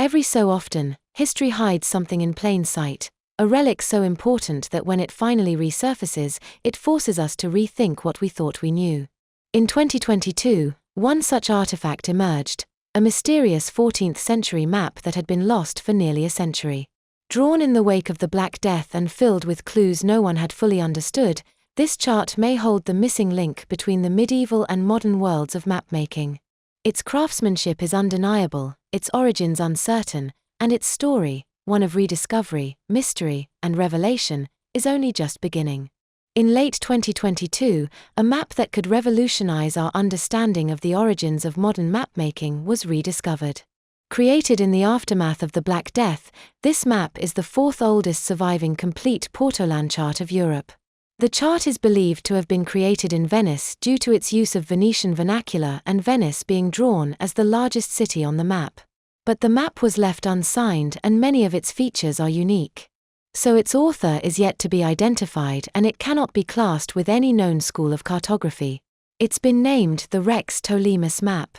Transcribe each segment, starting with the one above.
Every so often, history hides something in plain sight, a relic so important that when it finally resurfaces, it forces us to rethink what we thought we knew. In 2022, one such artifact emerged, a mysterious 14th century map that had been lost for nearly a century. Drawn in the wake of the Black Death and filled with clues no one had fully understood, this chart may hold the missing link between the medieval and modern worlds of mapmaking. Its craftsmanship is undeniable, its origins uncertain, and its story, one of rediscovery, mystery, and revelation, is only just beginning. In late 2022, a map that could revolutionize our understanding of the origins of modern mapmaking was rediscovered. Created in the aftermath of the Black Death, this map is the fourth oldest surviving complete Portolan chart of Europe. The chart is believed to have been created in Venice due to its use of Venetian vernacular and Venice being drawn as the largest city on the map. But the map was left unsigned and many of its features are unique. So its author is yet to be identified and it cannot be classed with any known school of cartography. It's been named the Rex Ptolemus map.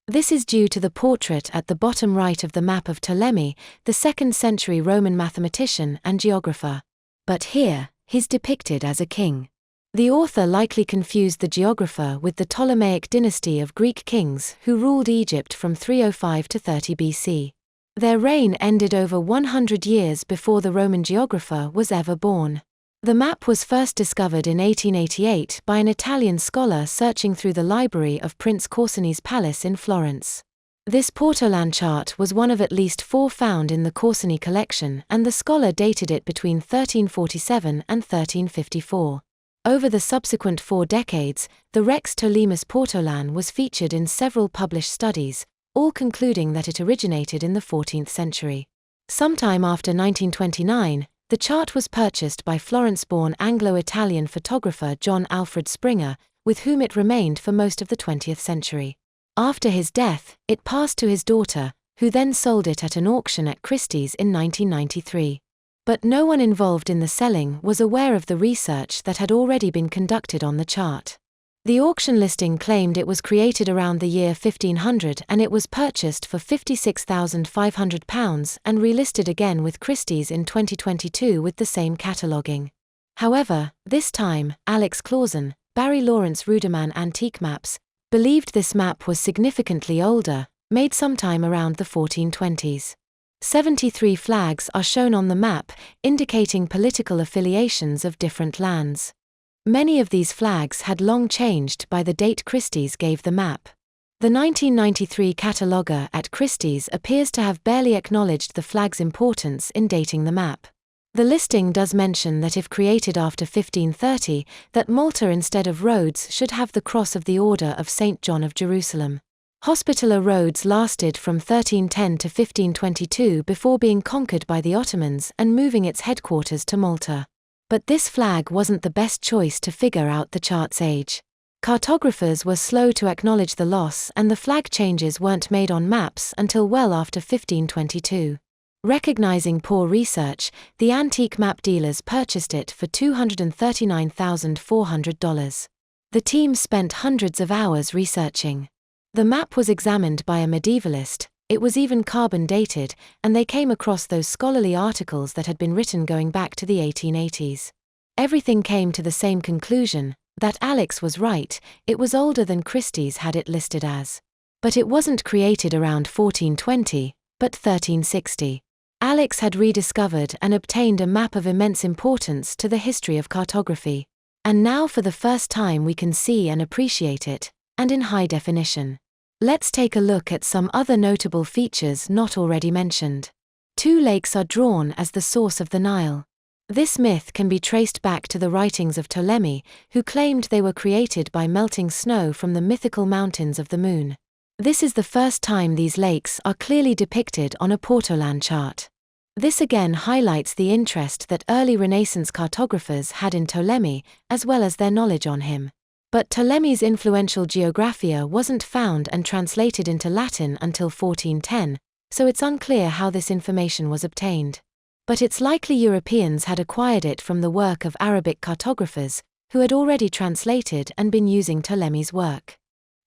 This is due to the portrait at the bottom right of the map of Ptolemy, the 2nd century Roman mathematician and geographer. But here, he's depicted as a king. The author likely confused the geographer with the Ptolemaic dynasty of Greek kings who ruled Egypt from 305 to 30 BC. Their reign ended over 100 years before the Roman geographer was ever born. The map was first discovered in 1888 by an Italian scholar searching through the library of Prince Corsini's palace in Florence. This Portolan chart was one of at least 4 found in the Corsini collection, and the scholar dated it between 1347 and 1354. Over the subsequent 4 decades, the Rex Ptolemus Portolan was featured in several published studies, all concluding that it originated in the 14th century. Sometime after 1929, the chart was purchased by Florence-born Anglo-Italian photographer John Alfred Springer, with whom it remained for most of the 20th century. After his death, it passed to his daughter, who then sold it at an auction at Christie's in 1993. But no one involved in the selling was aware of the research that had already been conducted on the chart. The auction listing claimed it was created around the year 1500 and it was purchased for £56,500 and relisted again with Christie's in 2022 with the same cataloguing. However, this time, Alex Clausen, Barry Lawrence Ruderman Antique Maps, believed this map was significantly older, made sometime around the 1420s. 73 flags are shown on the map, indicating political affiliations of different lands. Many of these flags had long changed by the date Christie's gave the map. The 1993 cataloguer at Christie's appears to have barely acknowledged the flag's importance in dating the map. The listing does mention that if created after 1530, that Malta instead of Rhodes should have the cross of the Order of St. John of Jerusalem. Hospitaller Rhodes lasted from 1310 to 1522 before being conquered by the Ottomans and moving its headquarters to Malta. But this flag wasn't the best choice to figure out the chart's age. Cartographers were slow to acknowledge the loss and the flag changes weren't made on maps until well after 1522. Recognizing poor research, the antique map dealers purchased it for $239,400. The team spent hundreds of hours researching. The map was examined by a medievalist, it was even carbon dated, and they came across those scholarly articles that had been written going back to the 1880s. Everything came to the same conclusion, that Alex was right, it was older than Christie's had it listed as. But it wasn't created around 1420, but 1360. Alex had rediscovered and obtained a map of immense importance to the history of cartography. And now for the first time we can see and appreciate it, and in high definition. Let's take a look at some other notable features not already mentioned. 2 lakes are drawn as the source of the Nile. This myth can be traced back to the writings of Ptolemy, who claimed they were created by melting snow from the mythical mountains of the moon. This is the first time these lakes are clearly depicted on a Portolan chart. This again highlights the interest that early Renaissance cartographers had in Ptolemy, as well as their knowledge on him. But Ptolemy's influential Geographia wasn't found and translated into Latin until 1410, so it's unclear how this information was obtained. But it's likely Europeans had acquired it from the work of Arabic cartographers, who had already translated and been using Ptolemy's work.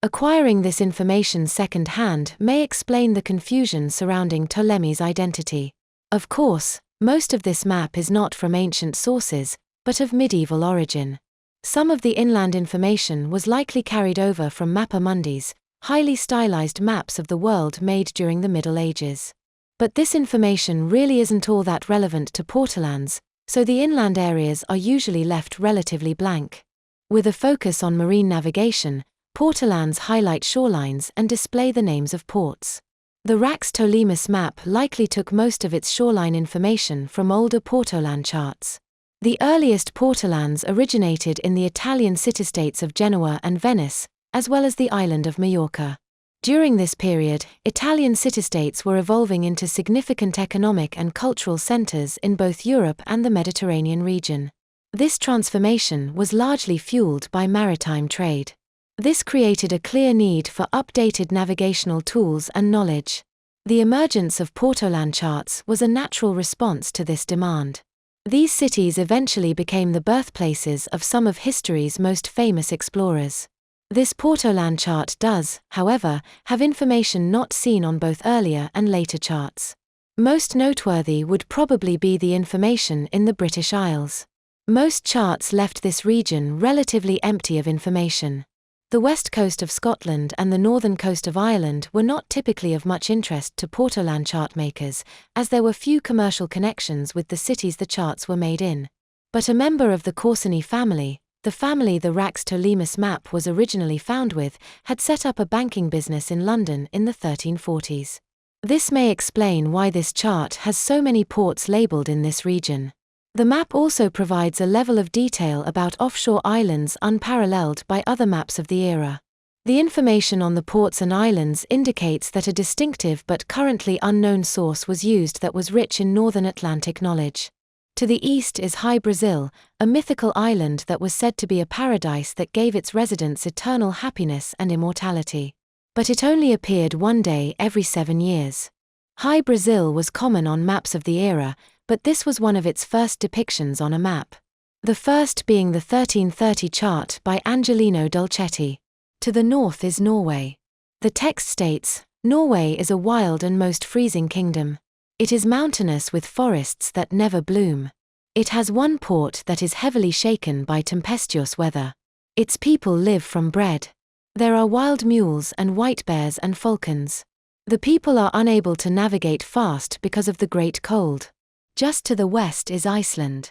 Acquiring this information second-hand may explain the confusion surrounding Ptolemy's identity. Of course, most of this map is not from ancient sources, but of medieval origin. Some of the inland information was likely carried over from Mappa Mundi's, highly stylized maps of the world made during the Middle Ages. But this information really isn't all that relevant to Portolans, so the inland areas are usually left relatively blank. With a focus on marine navigation, Portolans highlight shorelines and display the names of ports. The Rex Ptolemus map likely took most of its shoreline information from older Portolan charts. The earliest Portolans originated in the Italian city-states of Genoa and Venice, as well as the island of Majorca. During this period, Italian city-states were evolving into significant economic and cultural centers in both Europe and the Mediterranean region. This transformation was largely fueled by maritime trade. This created a clear need for updated navigational tools and knowledge. The emergence of Portolan charts was a natural response to this demand. These cities eventually became the birthplaces of some of history's most famous explorers. This Portolan chart does, however, have information not seen on both earlier and later charts. Most noteworthy would probably be the information in the British Isles. Most charts left this region relatively empty of information. The west coast of Scotland and the northern coast of Ireland were not typically of much interest to Portolan chart makers, as there were few commercial connections with the cities the charts were made in. But a member of the Corsini family, the family the Rex Ptolemus map was originally found with, had set up a banking business in London in the 1340s. This may explain why this chart has so many ports labelled in this region. The map also provides a level of detail about offshore islands unparalleled by other maps of the era. The information on the ports and islands indicates that a distinctive but currently unknown source was used that was rich in northern Atlantic knowledge. To the east is Hy-Brasil, a mythical island that was said to be a paradise that gave its residents eternal happiness and immortality. But it only appeared one day every 7 years. Hy-Brasil was common on maps of the era, but this was one of its first depictions on a map. The first being the 1330 chart by Angelino Dolcetti. To the north is Norway. The text states, "Norway is a wild and most freezing kingdom. It is mountainous with forests that never bloom. It has one port that is heavily shaken by tempestuous weather. Its people live from bread. There are wild mules and white bears and falcons. The people are unable to navigate fast because of the great cold. Just to the west is Iceland.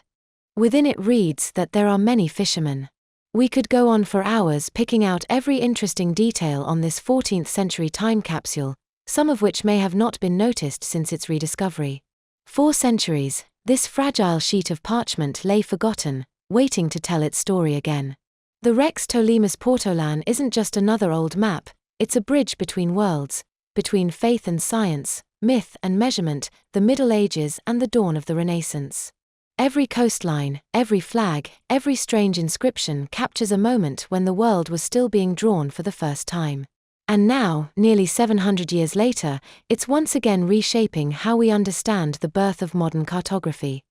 Within it reads that there are many fishermen." We could go on for hours picking out every interesting detail on this 14th century time capsule, some of which may have not been noticed since its rediscovery. 4 centuries, this fragile sheet of parchment lay forgotten, waiting to tell its story again. The Rex Ptolemus Portolan isn't just another old map, it's a bridge between worlds, between faith and science, myth and measurement, the Middle Ages and the dawn of the Renaissance. Every coastline, every flag, every strange inscription captures a moment when the world was still being drawn for the first time. And now, nearly 700 years later, it's once again reshaping how we understand the birth of modern cartography.